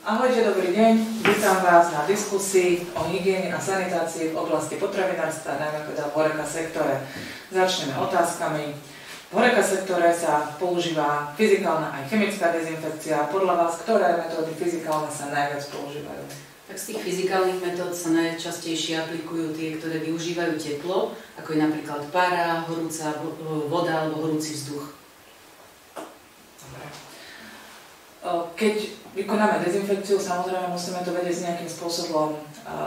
Ahojte, dobrý deň. Vítam vás na diskusii o hygiene a sanitácii v oblasti potravinárstva, najmä teda v HoReCa sektore. Začneme otázkami. V HoReCa sektore sa používa fyzikálna aj chemická dezinfekcia. Podľa vás, ktoré metódy fyzikálne sa najviac používajú? Tak z tých fyzikálnych metód sa najčastejšie aplikujú tie, ktoré využívajú teplo, ako je napríklad para, horúca voda alebo horúci vzduch. Keď vykonáme dezinfekciu, samozrejme musíme to vedieť nejakým spôsobom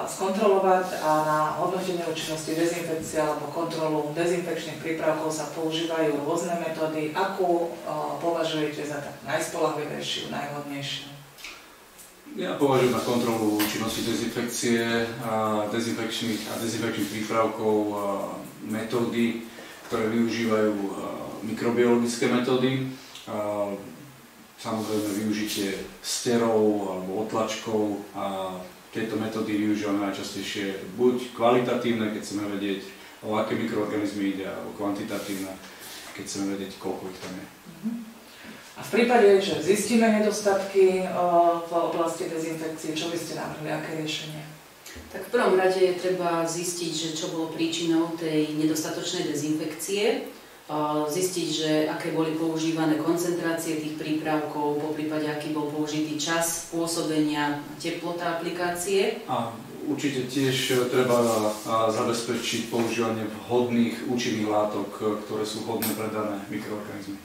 skontrolovať a na hodnotenie účinnosti dezinfekcie alebo kontrolu dezinfekčných prípravkov sa používajú rôzne metódy. Akú považujete za tak najspoľahlivejšiu, najvhodnejšiu? Ja považujem na kontrolu účinnosti dezinfekcie a dezinfekčných prípravkov metódy, ktoré využívajú mikrobiologické metódy. Samozrejme využitie sterov alebo otlačkov a tieto metódy využívame najčastejšie buď kvalitatívne, keď chceme vedieť, o aké mikroorganizmy ide, alebo kvantitatívne, keď chceme vedieť, koľko ich tam je. A v prípade, že zistíme nedostatky v oblasti dezinfekcie, čo by ste navrhli, aké riešenie? Tak v prvom rade je treba zistiť, že čo bolo príčinou tej nedostatočnej dezinfekcie, zistiť, že aké boli používané koncentrácie tých prípravkov, poprípade aký bol použitý čas pôsobenia, teplota aplikácie. A určite tiež treba zabezpečiť používanie vhodných účinných látok, ktoré sú vhodné pre dané mikroorganizmy.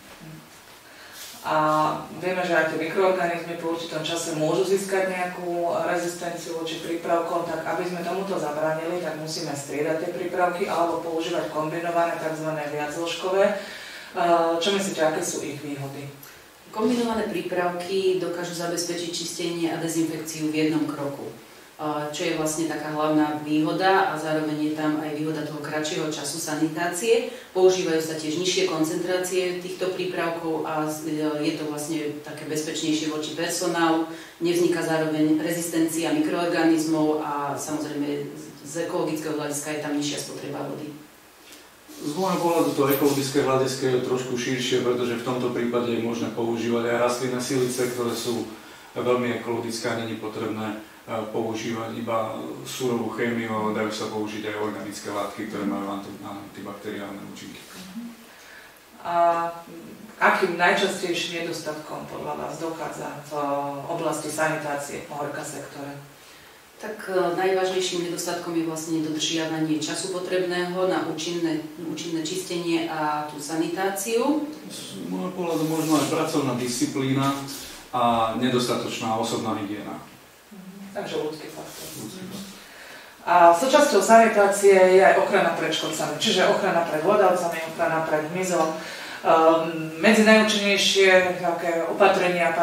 A vieme, že aj tie mikroorganizmy po určitom čase môžu získať nejakú rezistenciu voči prípravkom, tak aby sme tomuto zabránili, tak musíme striedať tie prípravky alebo používať kombinované tzv. Viaczložkové. Čo myslíte, aké sú ich výhody? Kombinované prípravky dokážu zabezpečiť čistenie a dezinfekciu v jednom kroku, čo je vlastne taká hlavná výhoda a zároveň je tam aj výhoda toho kratšieho času sanitácie. Používajú sa tiež nižšie koncentrácie týchto prípravkov a je to vlastne také bezpečnejšie voči personálu. Nevzniká zároveň rezistencia mikroorganizmov a samozrejme z ekologického hľadiska je tam nižšia spotreba vody. Z môjho pohľadu to ekologické hľadisko je trošku širšie, pretože v tomto prípade je možné používať aj rastlinné silice, ktoré sú veľmi ekologické a nie je potrebné používať iba surovú chémiu, ale dajú sa použiť aj organické látky, ktoré majú antibakteriálne účinky. A akým najčastejším nedostatkom podľa vás dochádza v oblasti sanitácie v HoReCa sektore? Tak najvážnejším nedostatkom je vlastne dodržiavanie času potrebného na účinné čistenie a tú sanitáciu. Z môjho pohľadu možno aj pracovná disciplína a nedostatočná osobná hygiena. Takže ľudský faktor. A súčasťou sanitácie je aj ochrana pred škodcami, čiže ochrana pred hlodavcami, ochrana pred hmyzom. Medzi najúčinnejšie opatrenia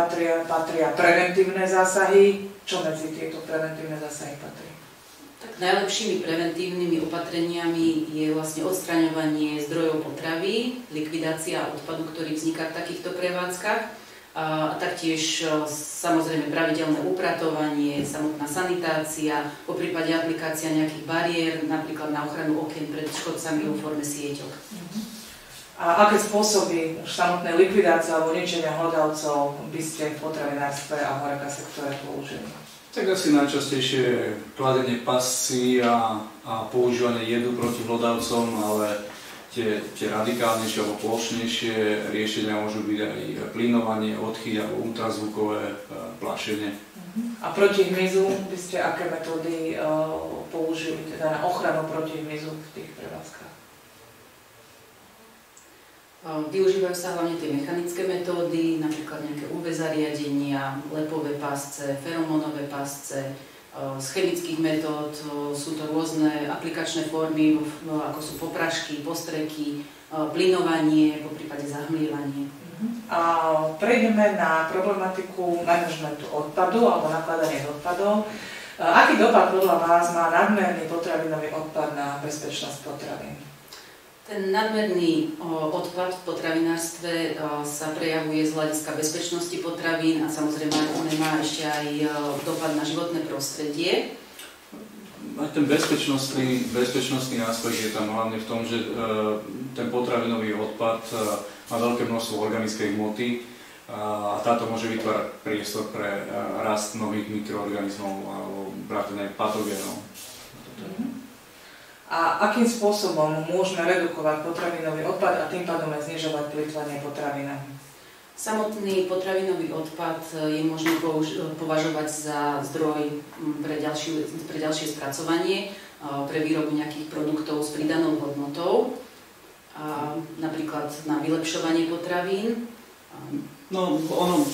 patria preventívne zásahy. Čo medzi tieto preventívne zásahy patrí? Tak najlepšími preventívnymi opatreniami je vlastne odstraňovanie zdrojov potravy, likvidácia odpadu, ktorý vzniká v takýchto prevádzkach. A taktiež samozrejme pravidelné upratovanie, samotná sanitácia, poprípade aplikácia nejakých bariér, napríklad na ochranu okien pred škodcami vo forme sieťok. A aké spôsoby už samotnej likvidácie alebo ničenia hlodavcov by ste v potravinárstve a HoReCa sektore použili? Tak asi najčastejšie kladenie pascí a používanie jedu proti hlodavcom, ale tie radikálnejšie alebo plošnejšie riešenia môžu byť aj plynovanie, odchyť alebo ultrazvukové plášenie. A proti hmyzu by ste aké metódy použili, teda na ochranu proti hmyzu v tých prevádzkach? Využívajú sa hlavne tie mechanické metódy, napríklad nejaké UV zariadenia, lepové pásce, feromónové pásce. Z chemických metód sú to rôzne aplikačné formy, ako sú poprašky, postreky, plynovanie, poprípade zahmlievanie. A prejdeme na problematiku manažmentu odpadu alebo nakladanie odpadov. Aký dopad podľa vás má nadmerný potravinový odpad na bezpečnosť potravín? Ten nadmerný odpad v potravinárstve sa prejavuje z hľadiska bezpečnosti potravín a samozrejme má ešte aj dopad na životné prostredie. Aj ten bezpečnostný aspekt je tam hlavne v tom, že ten potravinový odpad má veľké množstvo organickej hmoty a táto môže vytvárať priestor pre rast nových mikroorganizmov alebo vrátane patogénov. A akým spôsobom môžeme redukovať potravinový odpad a tým pádom aj znižovať plytvanie potravinami? Samotný potravinový odpad je možné považovať za zdroj pre ďalšie spracovanie, pre výrobu nejakých produktov s pridanou hodnotou, napríklad na vylepšovanie potravín. No, ono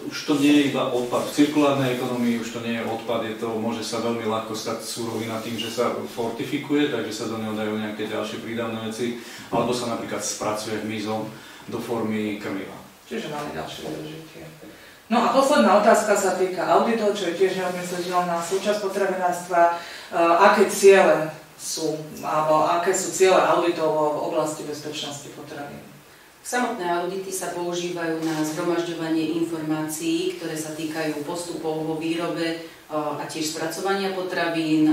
už to nie je iba odpad. V cirkulárnej ekonomii už to nie je odpad, môže sa veľmi ľahko stať surovina tým, že sa fortifikuje, takže sa do neho dajú nejaké ďalšie prídavné veci, alebo sa napríklad spracuje hmyzom do formy krmiva. Čiže máme ďalšie využitie. No a posledná otázka sa týka auditov, čo je tiež neodmysliteľná súčasť potravinárstva. Aké ciele sú, alebo aké sú ciele auditov v oblasti bezpečnosti potravín? Samotné audity sa používajú na zhromažďovanie informácií, ktoré sa týkajú postupov vo výrobe a tiež spracovania potravín,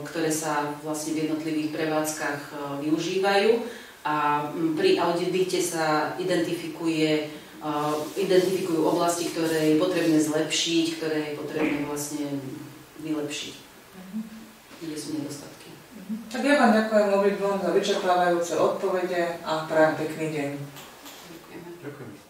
ktoré sa vlastne v jednotlivých prevádzkach využívajú. A pri audite sa identifikujú oblasti, ktoré je potrebné zlepšiť, ktoré je potrebné vlastne vylepšiť. Kde sú nedostatky. Tak ja vám ďakujem obidvom za vyčerpávajúce odpovede a prajem pekný deň. Ďakujem.